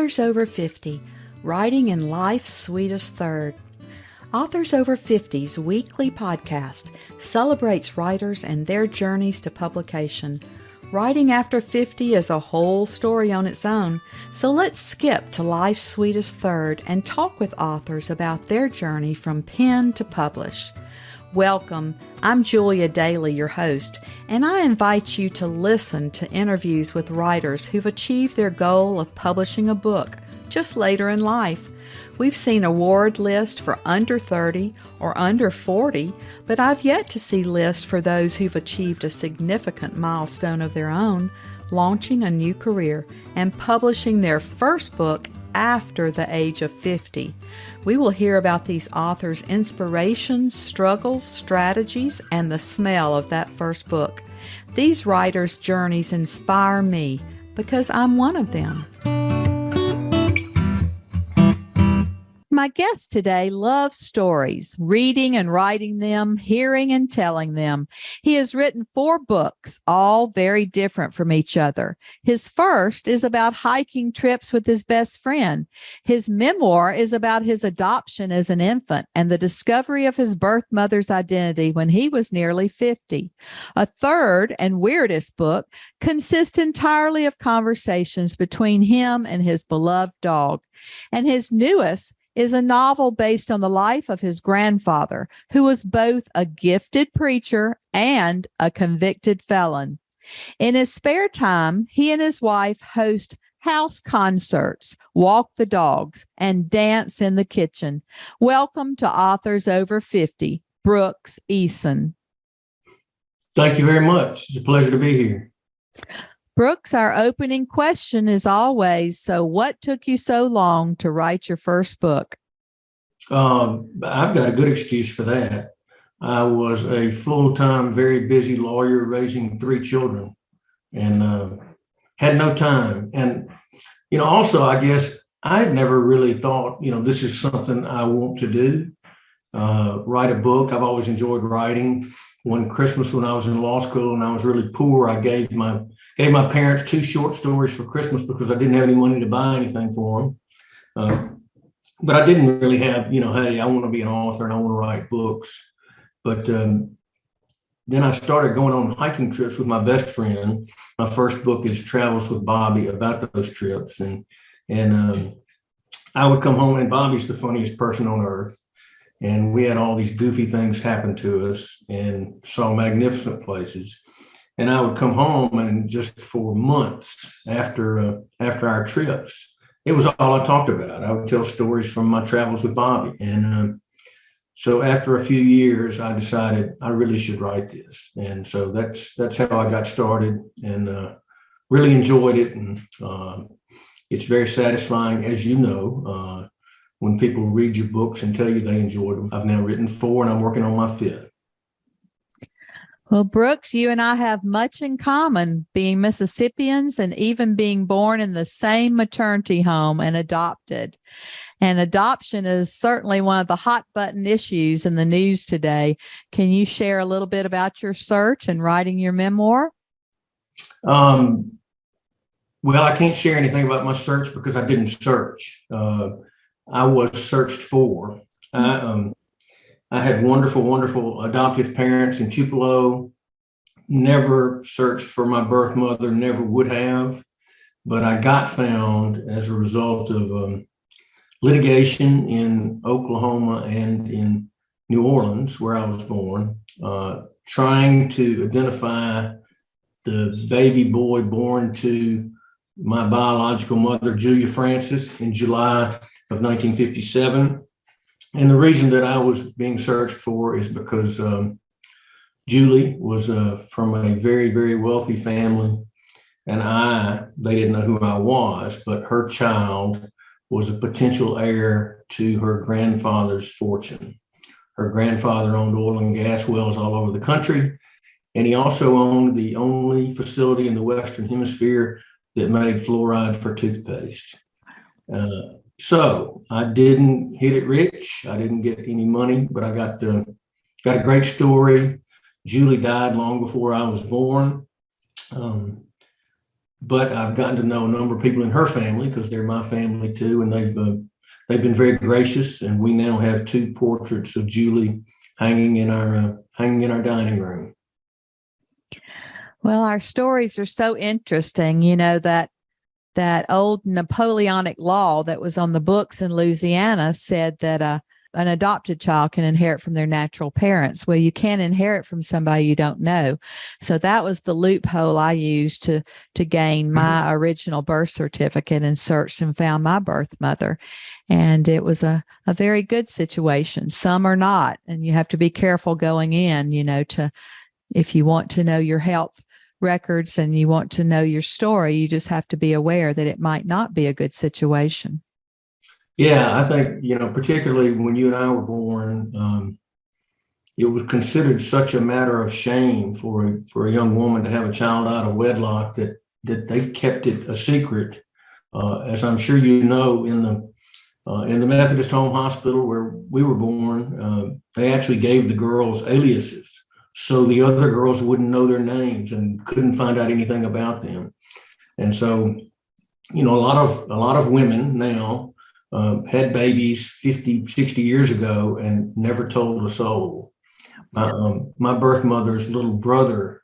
Authors Over 50, Writing in Life's Sweetest Third. Authors Over 50's weekly podcast celebrates writers and their journeys to publication. Writing after 50 is a whole story on its own, so let's skip to life's sweetest third and talk with authors about their journey from pen to publish. Welcome, I'm Julia Daly, your host, and I invite you to listen to interviews with writers who've achieved their goal of publishing a book just later in life. We've seen award lists for under 30 or under 40, but I've yet to see lists for those who've achieved a significant milestone of their own, launching a new career and publishing their first book after the age of 50. We will hear about these authors' inspirations, struggles, strategies, and the smell of that first book. These writers' journeys inspire me because I'm one of them. My guest today loves stories, reading and writing them, hearing and telling them. He has written 4 books, all very different from each other. His first is about hiking trips with his best friend. His memoir is about his adoption as an infant and the discovery of his birth mother's identity when he was nearly 50. A third and weirdest book consists entirely of conversations between him and his beloved dog. And his newest is a novel based on the life of his grandfather, who was both a gifted preacher and a convicted felon. In his spare time, he and his wife host house concerts, walk the dogs, and dance in the kitchen. Welcome to Authors Over 50, Brooks Eason. Thank you very much. It's a pleasure to be here. Brooks, our opening question is always, so what took you so long to write your first book? I've got a good excuse for that. I was a full-time, very busy lawyer raising 3 children and had no time. And, also, I guess I had never really thought, this is something I want to do, write a book. I've always enjoyed writing. One Christmas when I was in law school and I was really poor, I gave my parents 2 short stories for Christmas because I didn't have any money to buy anything for them. But I didn't really have, hey, I want to be an author and I want to write books. But then I started going on hiking trips with my best friend. My first book is Travels with Bobby, about those trips. And I would come home, and Bobby's the funniest person on earth. And we had all these goofy things happen to us and saw magnificent places. And I would come home, and just for months after our trips, it was all I talked about. I would tell stories from my travels with Bobby. And so after a few years, I decided I really should write this. And so that's how I got started, and really enjoyed it. And it's very satisfying, as you know, when people read your books and tell you they enjoyed them. I've now written 4, and I'm working on my 5th. Well, Brooks, you and I have much in common, being Mississippians and even being born in the same maternity home and adopted. And adoption is certainly one of the hot button issues in the news today. Can you share a little bit about your search and writing your memoir? Well, I can't share anything about my search because I didn't search. I was searched for. I had wonderful, wonderful adoptive parents in Tupelo. Never searched for my birth mother, never would have, but I got found as a result of litigation in Oklahoma and in New Orleans, where I was born, trying to identify the baby boy born to my biological mother, Julia Francis, in July of 1957. And the reason that I was being searched for is because Julie was from a very, very wealthy family, and they didn't know who I was, but her child was a potential heir to her grandfather's fortune. Her grandfather owned oil and gas wells all over the country, and he also owned the only facility in the Western Hemisphere that made fluoride for toothpaste. So I didn't hit it rich. I didn't get any money, but I got a great story. Julie died long before I was born. but I've gotten to know a number of people in her family because they're my family too, and they've been very gracious. And we now have two portraits of Julie hanging in our dining room. Well, our stories are so interesting. You know, that old Napoleonic law that was on the books in Louisiana said that an adopted child can inherit from their natural parents. Well, you can't inherit from somebody you don't know. So that was the loophole I used to gain my original birth certificate, and searched and found my birth mother. And it was a very good situation. Some are not, and you have to be careful going in, if you want to know your health records and you want to know your story, you just have to be aware that it might not be a good situation. Yeah, I think, particularly when you and I were born, it was considered such a matter of shame for a young woman to have a child out of wedlock that they kept it a secret. As I'm sure you know, in the Methodist Home Hospital where we were born, they actually gave the girls aliases so the other girls wouldn't know their names and couldn't find out anything about them. And so, a lot of women now had babies 50, 60 years ago and never told a soul. My birth mother's little brother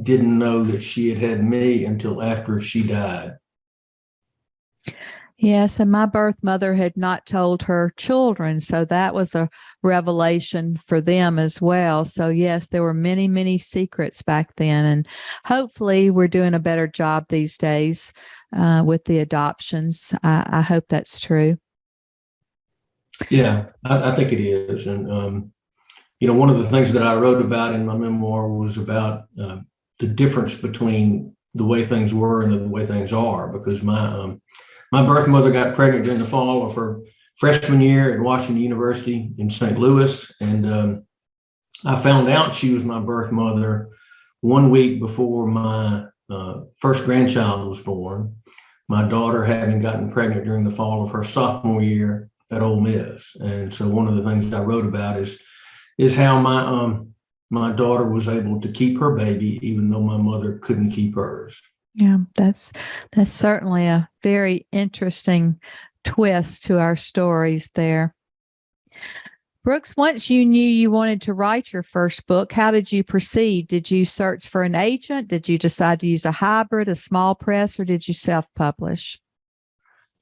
didn't know that she had had me until after she died. Yes, and my birth mother had not told her children, so that was a revelation for them as well. So yes, there were many, many secrets back then, and hopefully we're doing a better job these days with the adoptions. I hope that's true. Yeah, I think it is. And, one of the things that I wrote about in my memoir was about the difference between the way things were and the way things are, because my birth mother got pregnant during the fall of her freshman year at Washington University in St. Louis. And I found out she was my birth mother 1 week before my first grandchild was born, my daughter having gotten pregnant during the fall of her sophomore year at Ole Miss. And so one of the things I wrote about is how my daughter was able to keep her baby, even though my mother couldn't keep hers. Yeah, that's certainly a very interesting twist to our stories there. Brooks, once you knew you wanted to write your first book, how did you proceed? Did you search for an agent? Did you decide to use a hybrid, a small press, or did you self-publish?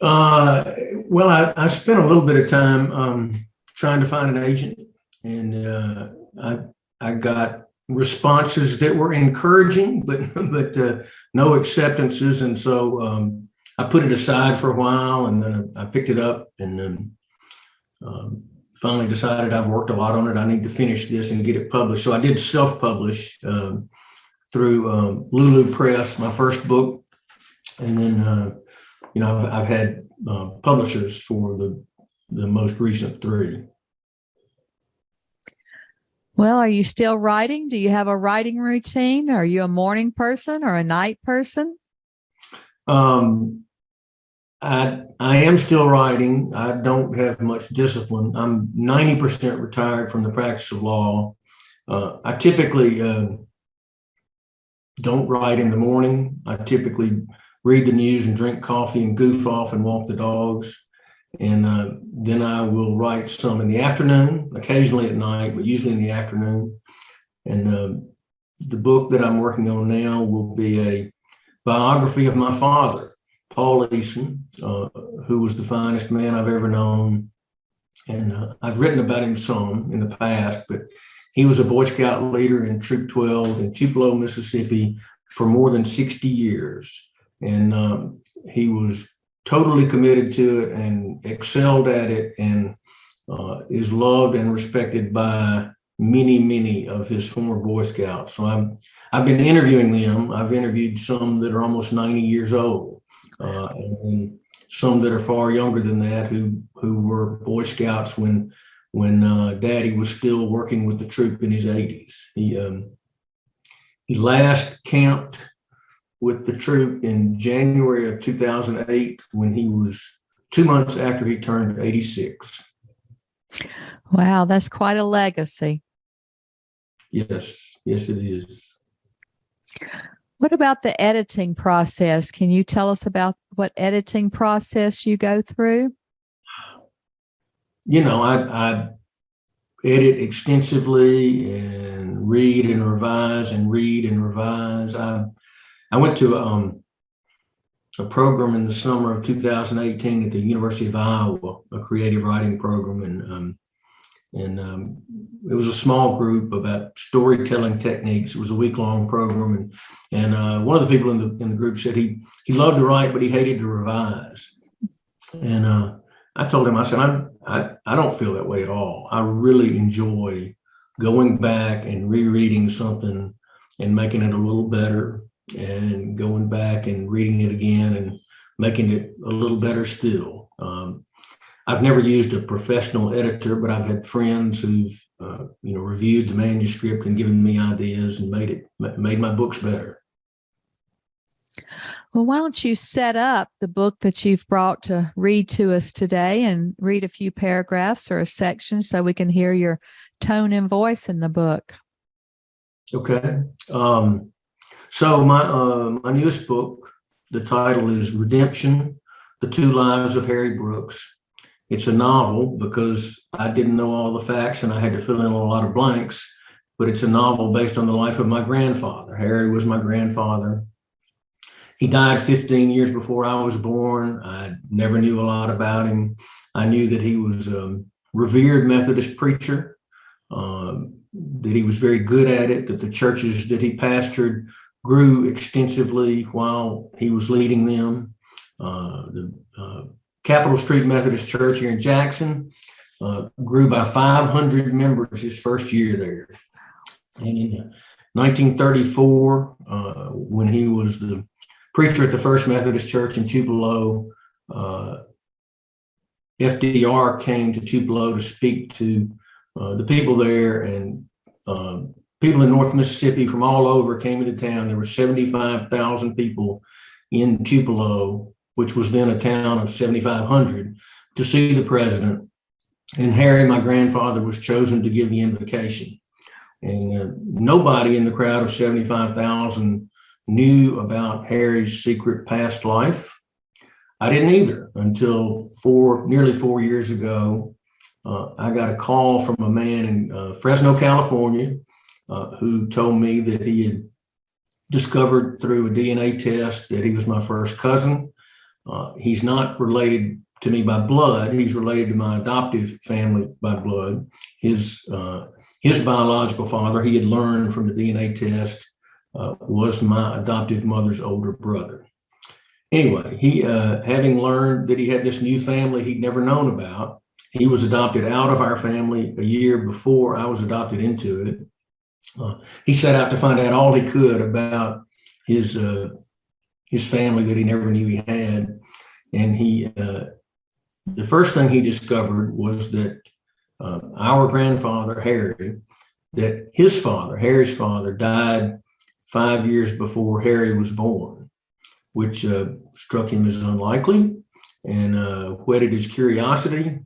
Well, I spent a little bit of time trying to find an agent, and I got responses that were encouraging, but no acceptances. And so I put it aside for a while, and then I picked it up, and then finally decided I've worked a lot on it. I need to finish this and get it published. So I did self-publish through Lulu Press, my first book, and then I've had publishers for the most recent three. Well, are you still writing? Do you have a writing routine? Are you a morning person or a night person? I am still writing. I don't have much discipline. I'm 90% retired from the practice of law. I typically don't write in the morning. I typically read the news and drink coffee and goof off and walk the dogs. And then I will write some in the afternoon, occasionally at night, but usually in the afternoon. And the book that I'm working on now will be a biography of my father, Paul Eason, who was the finest man I've ever known. And I've written about him some in the past, but he was a Boy Scout leader in Troop 12 in Tupelo, Mississippi for more than 60 years. And he was totally committed to it and excelled at it, and is loved and respected by many, many of his former Boy Scouts. So I've been interviewing them. I've interviewed some that are almost 90 years old, and some that are far younger than that who were Boy Scouts when Daddy was still working with the troop in his 80s. He last camped with the troop in January of 2008 when he was 2 months after he turned 86. Wow, that's quite a legacy. Yes, it is. What about the editing process? Can you tell us about what editing process you go through? I edit extensively and read and revise and read and revise. I went to a program in the summer of 2018 at the University of Iowa, a creative writing program, and it was a small group about storytelling techniques. It was a week-long program, and one of the people in the group said he loved to write, but he hated to revise. And I told him, I said, I don't feel that way at all. I really enjoy going back and rereading something and making it a little better, and going back and reading it again and making it a little better still. I've never used a professional editor, but I've had friends who've reviewed the manuscript and given me ideas and made my books better. Well, why don't you set up the book that you've brought to read to us today and read a few paragraphs or a section so we can hear your tone and voice in the book. Okay. So my newest book, the title is Redemption, The Two Lives of Harry Brooks. It's a novel because I didn't know all the facts and I had to fill in a lot of blanks, but it's a novel based on the life of my grandfather. Harry was my grandfather. He died 15 years before I was born. I never knew a lot about him. I knew that he was a revered Methodist preacher, that he was very good at it, that the churches that he pastored grew extensively while he was leading them. The Capitol Street Methodist Church here in Jackson grew by 500 members his first year there. And in 1934, when he was the preacher at the First Methodist Church in Tupelo, FDR came to Tupelo to speak to the people there, and people in North Mississippi from all over came into town. There were 75,000 people in Tupelo, which was then a town of 7,500, to see the president. And Harry, my grandfather, was chosen to give the invocation. And nobody in the crowd of 75,000 knew about Harry's secret past life. I didn't either until nearly 4 years ago. I got a call from a man in Fresno, California, who told me that he had discovered through a DNA test that he was my first cousin. He's not related to me by blood. He's related to my adoptive family by blood. His biological father, he had learned from the DNA test, was my adoptive mother's older brother. Anyway, he, having learned that he had this new family he'd never known about, he was adopted out of our family a year before I was adopted into it. He set out to find out all he could about his family that he never knew he had. And the first thing he discovered was that our grandfather, Harry, that his father, Harry's father, died 5 years before Harry was born, which struck him as unlikely and whetted his curiosity.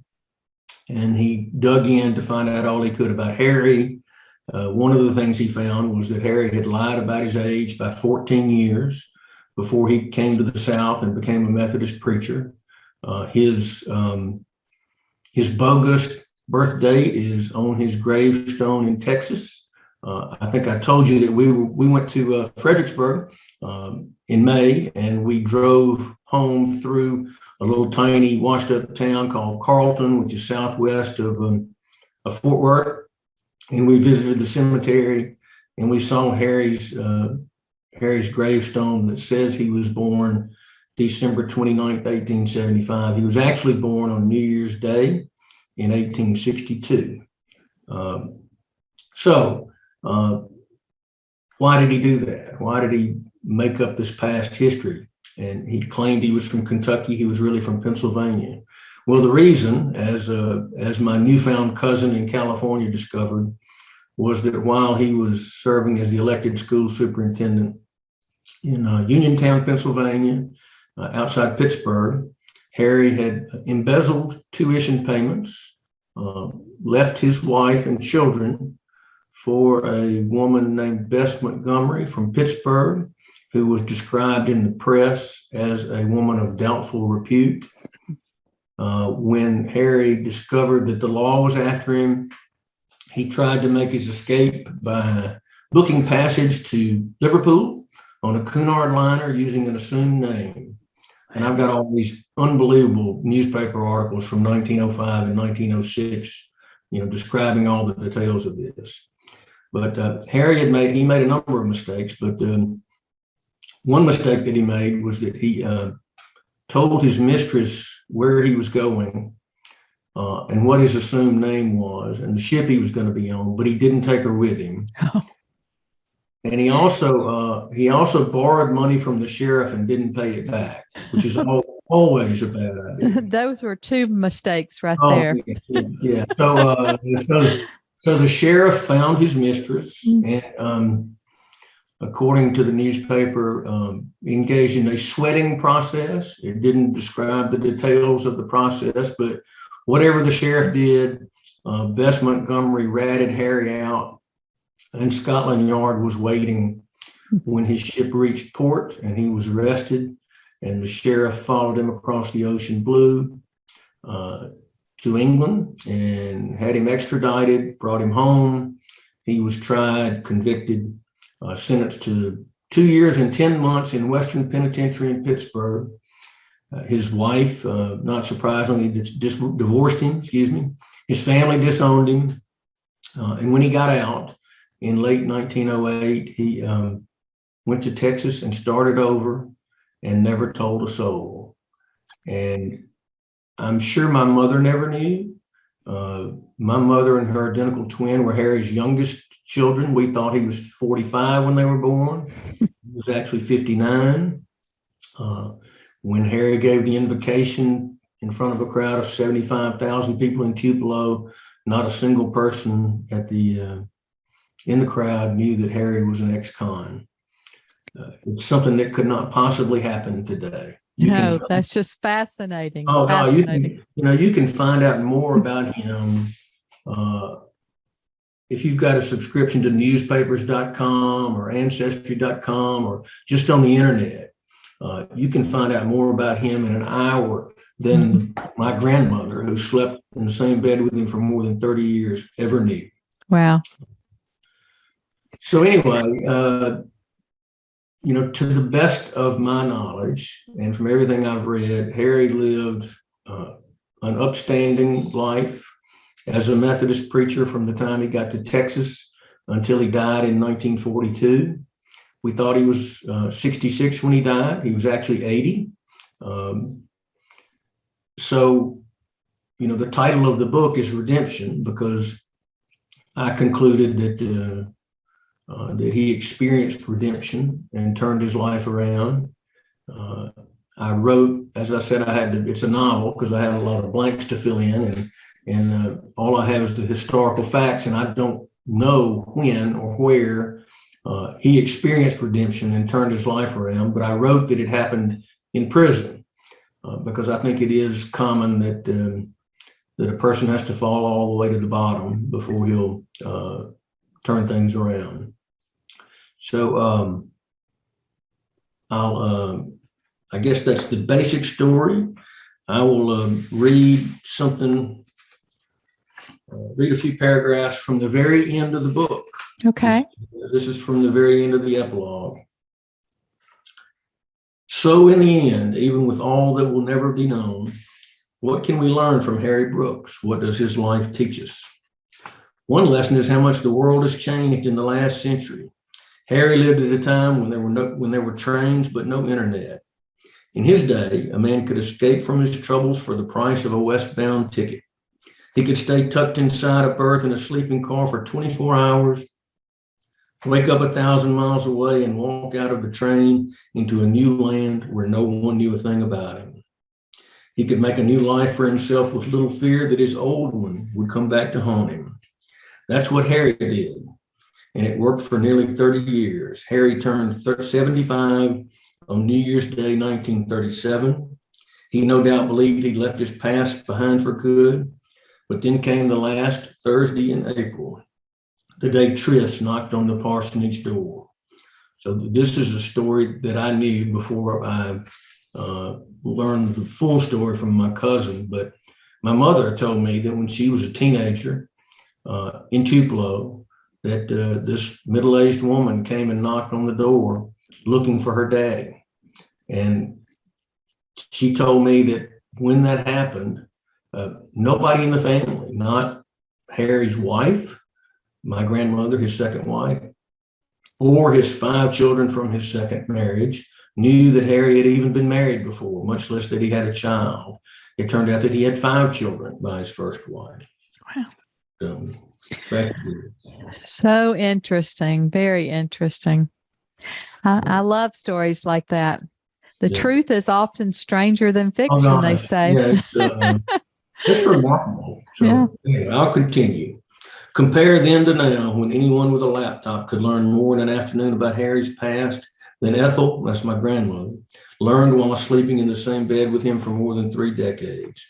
And he dug in to find out all he could about Harry. One of the things he found was that Harry had lied about his age by 14 years before he came to the South and became a Methodist preacher. His bogus birth date is on his gravestone in Texas. I think I told you that we went to Fredericksburg in May, and we drove home through a little tiny washed up town called Carlton, which is southwest of Fort Worth. And we visited the cemetery, and we saw Harry's gravestone that says he was born December 29th, 1875. He was actually born on New Year's Day in 1862. So why did he do that? Why did he make up this past history? And he claimed he was from Kentucky. He was really from Pennsylvania. Well, the reason, as my newfound cousin in California discovered, was that while he was serving as the elected school superintendent in Uniontown, Pennsylvania, outside Pittsburgh, Harry had embezzled tuition payments, left his wife and children for a woman named Bess Montgomery from Pittsburgh. who was described in the press as a woman of doubtful repute. When Harry discovered that the law was after him, he tried to make his escape by booking passage to Liverpool on a Cunard liner using an assumed name. And I've got all these unbelievable newspaper articles from 1905 and 1906, describing all the details of this. But Harry made a number of mistakes, but one mistake that he made was that he told his mistress where he was going and what his assumed name was and the ship he was going to be on, but he didn't take her with him. Oh. And he also borrowed money from the sheriff and didn't pay it back, which is always a bad idea. Those were two mistakes right there. Yeah. So the sheriff found his mistress and, according to the nursepaper, engaged in a sweating process. It didn't describe the details of the process, but whatever the sheriff did, Bess Montgomery ratted Harry out, and Scotland Yard was waiting when his ship reached port, and he was arrested, and the sheriff followed him across the ocean blue to England and had him extradited, brought him home. He was tried, convicted, sentenced to 2 years and 10 months in Western Penitentiary in Pittsburgh. His wife, not surprisingly, divorced him, His family disowned him. And when he got out in late 1908, he went to Texas and started over and never told a soul. And I'm sure my mother never knew. My mother and her identical twin were Harry's youngest children. We thought he was 45 when they were born. He was actually 59. When Harry gave the invocation in front of a crowd of 75,000 people in Tupelo, not a single person in the crowd knew that Harry was an ex-con. It's something that could not possibly happen today. That's just fascinating. Oh, fascinating. You can find out more about him if you've got a subscription to newspapers.com or ancestry.com or just on the internet. You can find out more about him in an hour than my grandmother, who slept in the same bed with him for more than 30 years, ever knew. Wow. So anyway, to the best of my knowledge and from everything I've read, Harry lived an upstanding life as a Methodist preacher from the time he got to Texas until he died in 1942. We thought he was 66 when he died. He was actually 80. So, the title of the book is Redemption, because I concluded that he experienced redemption and turned his life around. I wrote, as I said, it's a novel because I had a lot of blanks to fill in, and all I have is the historical facts, and I don't know when or where he experienced redemption and turned his life around, but I wrote that it happened in prison because I think it is common that a person has to fall all the way to the bottom before he'll turn things around. So I guess that's the basic story. I will read a few paragraphs from the very end of the book. Okay. This is from the very end of the epilogue. So in the end, even with all that will never be known, what can we learn from Harry Brooks? What does his life teach us? One lesson is how much the world has changed in the last century. Harry lived at a time when there were trains but no internet. In his day, a man could escape from his troubles for the price of a westbound ticket. He could stay tucked inside a berth in a sleeping car for 24 hours, wake up 1,000 miles away, and walk out of the train into a new land where no one knew a thing about him. He could make a new life for himself with little fear that his old one would come back to haunt him. That's what Harry did, and it worked for nearly 30 years. Harry turned 75 on New Year's Day, 1937. He no doubt believed he'd left his past behind for good, but then came the last Thursday in April, the day Tris knocked on the parsonage door. So this is a story that I knew before I learned the full story from my cousin. But my mother told me that when she was a teenager in Tupelo, that this middle-aged woman came and knocked on the door looking for her daddy. And she told me that when that happened, nobody in the family, not Harry's wife, my grandmother, his second wife, or his 5 children from his second marriage, knew that Harry had even been married before, much less that he had a child. It turned out that he had 5 children by his first wife. Wow. So, back to you. So interesting. Very interesting. I love stories like that. The truth is often stranger than fiction, they say. Yeah, it's remarkable. So anyway, I'll continue. Compare then to now, when anyone with a laptop could learn more in an afternoon about Harry's past than Ethel, that's my grandmother, learned while sleeping in the same bed with him for more than 3 decades.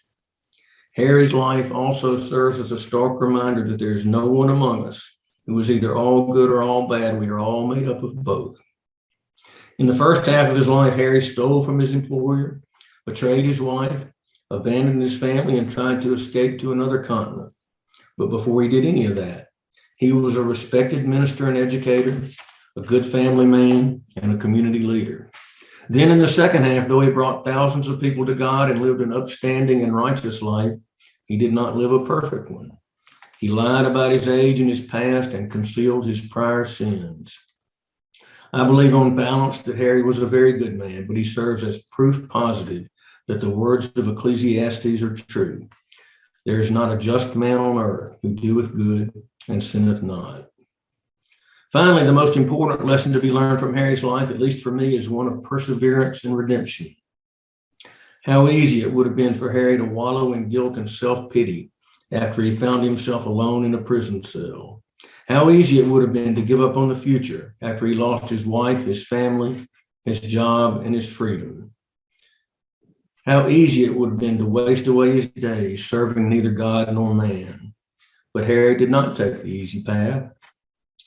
Harry's life also serves as a stark reminder that there's no one among us who is either all good or all bad. We are all made up of both. In the first half of his life, Harry stole from his employer, betrayed his wife, abandoned his family, and tried to escape to another continent. But before he did any of that, he was a respected minister and educator, a good family man, and a community leader. Then in the second half, though he brought thousands of people to God and lived an upstanding and righteous life, he did not live a perfect one. He lied about his age and his past and concealed his prior sins. I believe on balance that Harry was a very good man, but he serves as proof positive that the words of Ecclesiastes are true. There is not a just man on earth who doeth good and sinneth not. Finally, the most important lesson to be learned from Harry's life, at least for me, is one of perseverance and redemption. How easy it would have been for Harry to wallow in guilt and self-pity after he found himself alone in a prison cell. How easy it would have been to give up on the future after he lost his wife, his family, his job, and his freedom. How easy it would have been to waste away his days serving neither God nor man. But Harry did not take the easy path.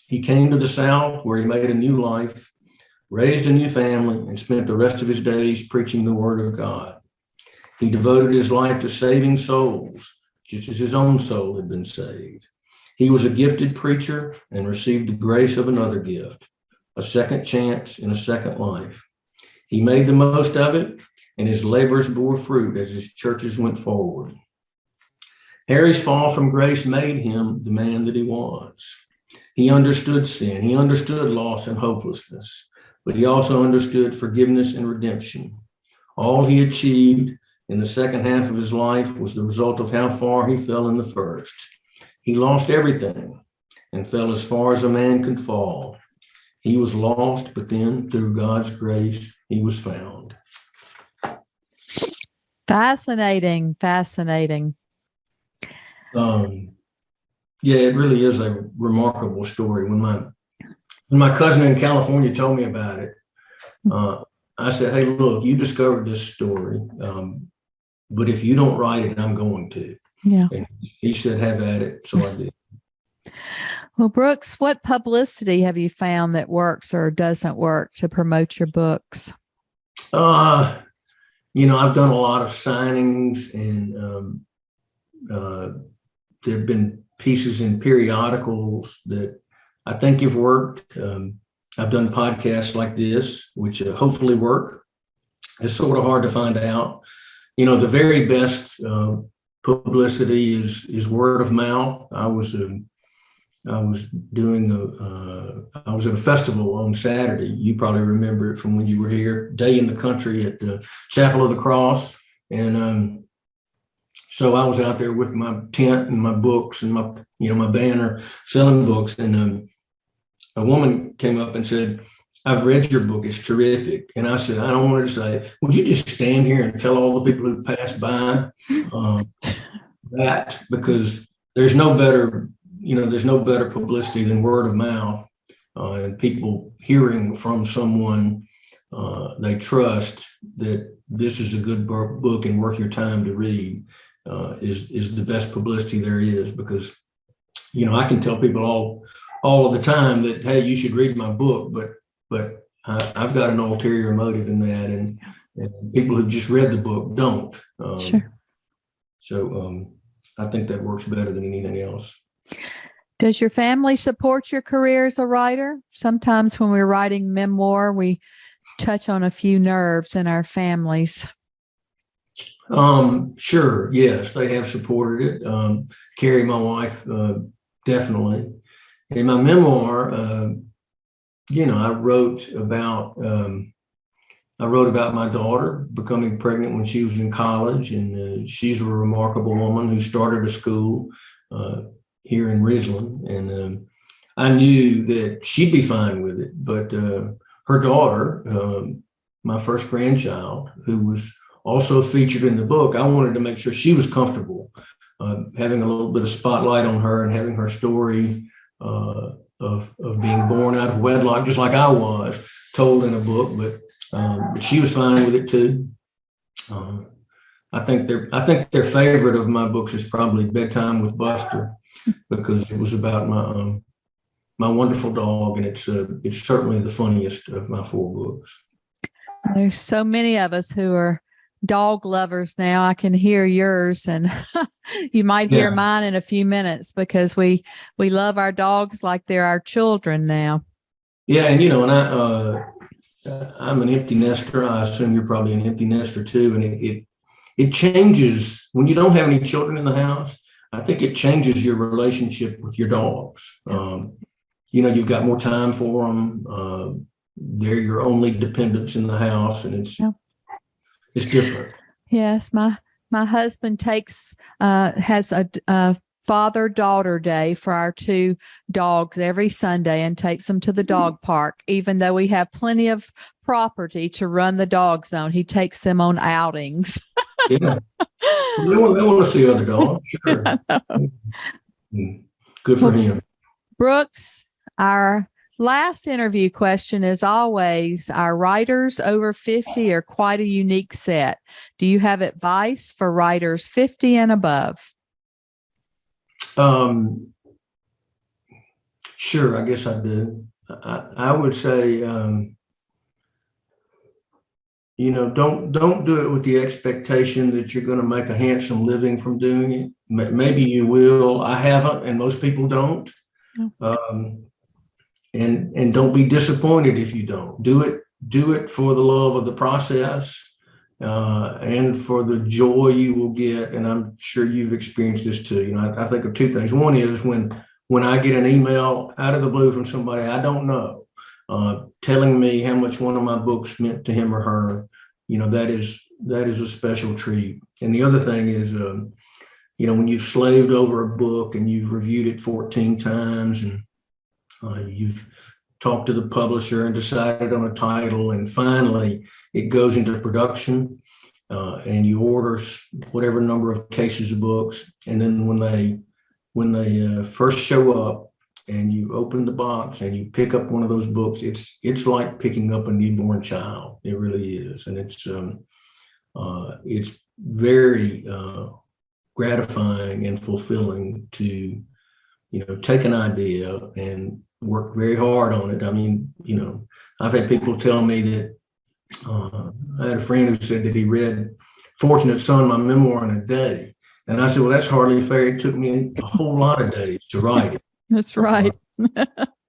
He came to the South where he made a new life, raised a new family, and spent the rest of his days preaching the word of God. He devoted his life to saving souls, just as his own soul had been saved. He was a gifted preacher and received the grace of another gift, a second chance in a second life. He made the most of it, and his labors bore fruit as his churches went forward. Harry's fall from grace made him the man that he was. He understood sin, he understood loss and hopelessness, but he also understood forgiveness and redemption. All he achieved in the second half of his life was the result of how far he fell in the first. He lost everything and fell as far as a man could fall. He was lost, but then through God's grace, he was found. Fascinating. Yeah, it really is a remarkable story. When my cousin in California told me about it, I said, "Hey, look, you discovered this story, but if you don't write it, I'm going to." Yeah. And he said, "Have at it." So I did. Well, Brooks, what publicity have you found that works or doesn't work to promote your books? I've done a lot of signings, and there have been pieces in periodicals that I think have worked. I've done podcasts like this, which hopefully work. It's sort of hard to find out. The very best publicity is word of mouth. I was at a festival on Saturday. You probably remember it from when you were here, Day in the Country at the Chapel of the Cross. And so I was out there with my tent and my books and my banner selling books. And a woman came up and said, "I've read your book. It's terrific." And I said, I don't want her to say, "Would you just stand here and tell all the people who passed by that?" Because there's no better publicity than word of mouth, and people hearing from someone they trust that this is a good book and worth your time to read is the best publicity there is. Because I can tell people all of the time that, "Hey, you should read my book," but but I've got an ulterior motive in that, and people who just read the book don't. Sure. So I think that works better than anything else. Does your family support your career as a writer? Sometimes when we're writing memoir, we touch on a few nerves in our families. Sure. Yes, they have supported it. Carrie, my wife, definitely. In my memoir, I wrote about my daughter becoming pregnant when she was in college, and she's a remarkable woman who started a school here in Ridgeland, and I knew that she'd be fine with it. But her daughter, my first grandchild, who was also featured in the book, I wanted to make sure she was comfortable having a little bit of spotlight on her and having her story of being born out of wedlock, just like I was, told in a book. But she was fine with it too. I think their favorite of my books is probably Bedtime with Buster, because it was about my wonderful dog, and it's certainly the funniest of my 4 books. There's so many of us who are dog lovers now. I can hear yours, and you might hear mine in a few minutes, because we love our dogs like they're our children now. Yeah, and I'm an empty nester. I assume you're probably an empty nester too, and it changes when you don't have any children in the house. I think it changes your relationship with your dogs. You've got more time for them. They're your only dependents in the house, and it's different. Yes, my husband has a father-daughter day for our 2 dogs every Sunday, and takes them to the dog park. Even though we have plenty of property to run the dogs on, he takes them on outings. Yeah, they want to see other dogs. Sure, good for him. Brooks, our last interview question is always, our writers over 50 are quite a unique set. Do you have advice for writers 50 and above? Sure, I guess I do. I would say, don't do it with the expectation that you're going to make a handsome living from doing it. Maybe you will. I haven't, and most people don't. No. And don't be disappointed if you don't. Do it for the love of the process, and for the joy you will get. And I'm sure you've experienced this too. I think of 2 things. One is when I get an email out of the blue from somebody I don't know, telling me how much one of my books meant to him or her. That is a special treat. And the other thing is, when you've slaved over a book and you've reviewed it 14 times, and you've talked to the publisher and decided on a title, and finally it goes into production, and you order whatever number of cases of books, and then when they first show up and you open the box and you pick up one of those books, it's like picking up a newborn child. It really is, and it's very gratifying and fulfilling to take an idea and work very hard on it. I mean, I've had people tell me that I had a friend who said that he read Fortunate Son, my memoir, in a day. And I said, well, that's hardly fair. It took me a whole lot of days to write it. That's right.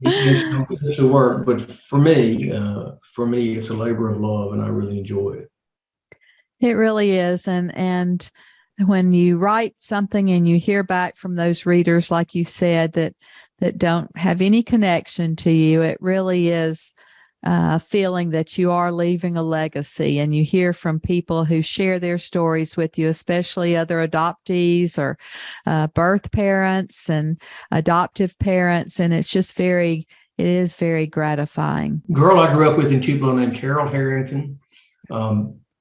It's a work, but for me, it's a labor of love, and I really enjoy it. It really is. And when you write something and you hear back from those readers, like you said, that don't have any connection to you, it really is a feeling that you are leaving a legacy. And you hear from people who share their stories with you, especially other adoptees or birth parents and adoptive parents. And it is very gratifying. Girl I grew up with in Tupelo named Carol Harrington,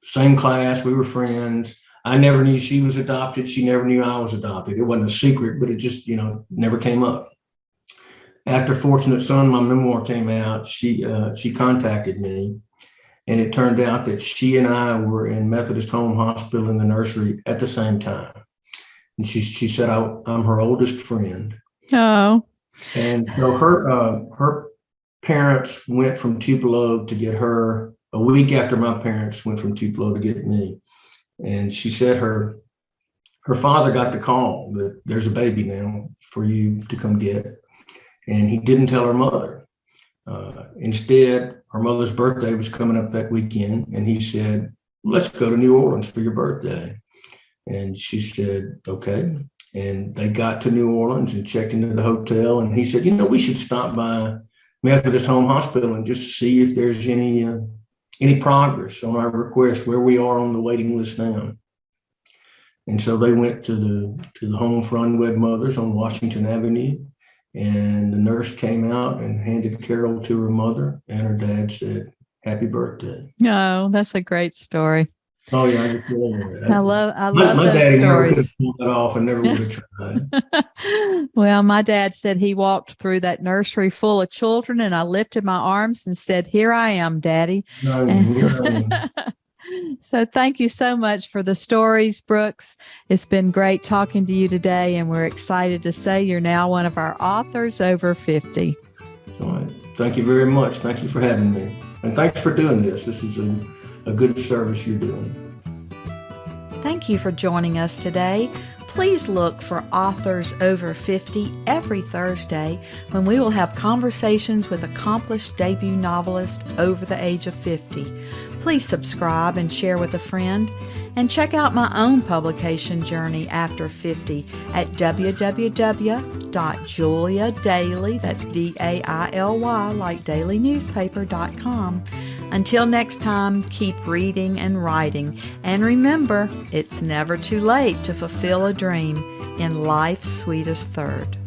same class, we were friends. I never knew she was adopted. She never knew I was adopted. It wasn't a secret, but it just, never came up. After Fortunate Son, my memoir came out, she contacted me, and it turned out that she and I were in Methodist Home Hospital in the nursery at the same time. And she said, I'm her oldest friend. Oh. And so her parents went from Tupelo to get her a week after my parents went from Tupelo to get me. And she said her father got the call that there's a baby now for you to come get. And he didn't tell her mother. Instead, her mother's birthday was coming up that weekend. And he said, let's go to New Orleans for your birthday. And she said, okay. And they got to New Orleans and checked into the hotel. And he said, we should stop by Methodist Home Hospital and just see if there's any progress on our request, where we are on the waiting list now. And so they went to the home for unwed mothers on Washington Avenue, and the nurse came out and handed Carol to her mother, and her dad said, happy birthday. Oh, that's a great story. Oh yeah, I just love it. I love my those daddy stories. Never could have pulled that off and never would have tried. Well, my dad said he walked through that nursery full of children, and I lifted my arms and said, here I am, Daddy. So thank you so much for the stories, Brooks. It's been great talking to you today, and we're excited to say you're now one of our authors over 50. All right. Thank you very much. Thank you for having me. And thanks for doing this. This is a good service you're doing. Thank you for joining us today. Please look for Authors Over 50 every Thursday, when we will have conversations with accomplished debut novelists over the age of 50. Please subscribe and share with a friend, and check out my own publication journey after 50 at www.juliadaily, that's D-A-I-L-Y, like dailynewspaper.com. Until next time, keep reading and writing, and remember, it's never too late to fulfill a dream in life's sweetest third.